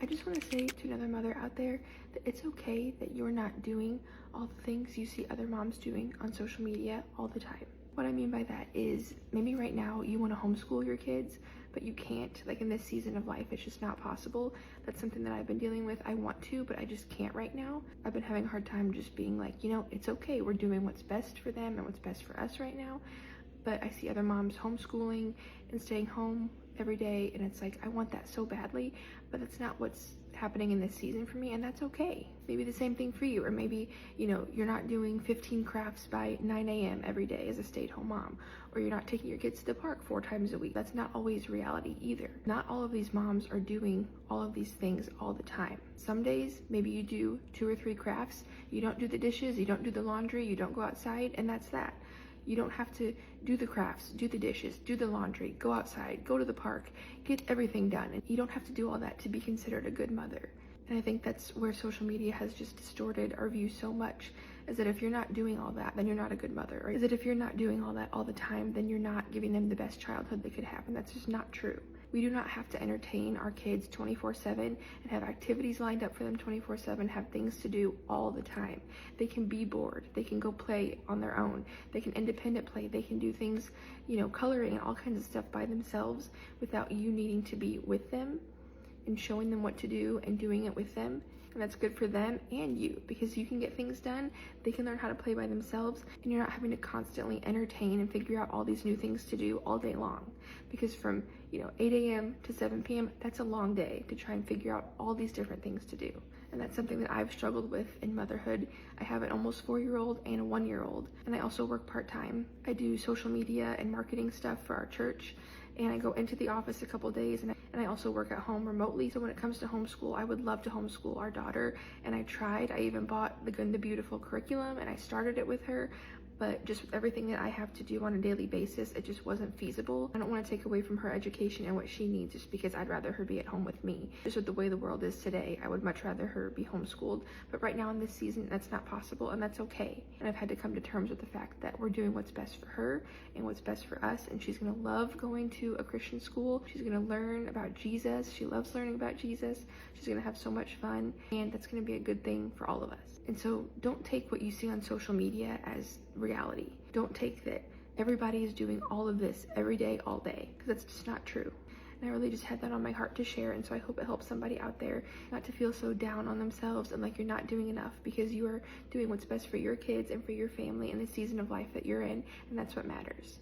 I just want to say to another mother out there that it's okay that you're not doing all the things you see other moms doing on social media all the time. What I mean by that is maybe right now you want to homeschool your kids, but you can't. Like in this season of life, it's just not possible. That's something that I've been dealing with. I want to, but I just can't right now. I've been having a hard time just being like, it's okay. We're doing what's best for them and what's best for us right now. But I see other moms homeschooling and staying home every day, and it's like, I want that so badly, but that's not what's happening in this season for me, and that's okay. Maybe the same thing for you, or maybe, you're not doing 15 crafts by 9 a.m. every day as a stay-at-home mom, or you're not taking your kids to the park 4 times a week. That's not always reality either. Not all of these moms are doing all of these things all the time. Some days, maybe you do 2 or 3 crafts, you don't do the dishes, you don't do the laundry, you don't go outside, and that's that. You don't have to do the crafts, do the dishes, do the laundry, go outside, go to the park, get everything done. And you don't have to do all that to be considered a good mother. And I think that's where social media has just distorted our view so much, is that if you're not doing all that, then you're not a good mother. Or is that if you're not doing all that all the time, then you're not giving them the best childhood they could have. And that's just not true. We do not have to entertain our kids 24/7 and have activities lined up for them 24/7, have things to do all the time. They can be bored. They can go play on their own. They can independent play. They can do things, coloring and all kinds of stuff by themselves without you needing to be with them and showing them what to do and doing it with them. And that's good for them and you, because you can get things done, they can learn how to play by themselves, and you're not having to constantly entertain and figure out all these new things to do all day long. Because from 8 a.m. to 7 p.m., that's a long day to try and figure out all these different things to do. And that's something that I've struggled with in motherhood. I have an almost 4-year-old and a 1-year-old, and I also work part-time. I do social media and marketing stuff for our church, and I go into the office a couple days, and I also work at home remotely. So when it comes to homeschool, I would love to homeschool our daughter, and I tried. I even bought the Good and the Beautiful curriculum, and I started it with her, but just with everything that I have to do on a daily basis, it just wasn't feasible. I don't want to take away from her education and what she needs just because I'd rather her be at home with me. Just with the way the world is today, I would much rather her be homeschooled, but right now in this season, that's not possible, and that's okay. And I've had to come to terms with the fact that we're doing what's best for her and what's best for us, and she's gonna love going to a Christian school. She's gonna learn about Jesus. She loves learning about Jesus. She's gonna have so much fun, and that's gonna be a good thing for all of us. And so don't take what you see on social media as reality. Don't take that everybody is doing all of this every day, all day, because that's just not true. And I really just had that on my heart to share, and so I hope it helps somebody out there not to feel so down on themselves and like you're not doing enough, because you are doing what's best for your kids and for your family in the season of life that you're in, and that's what matters.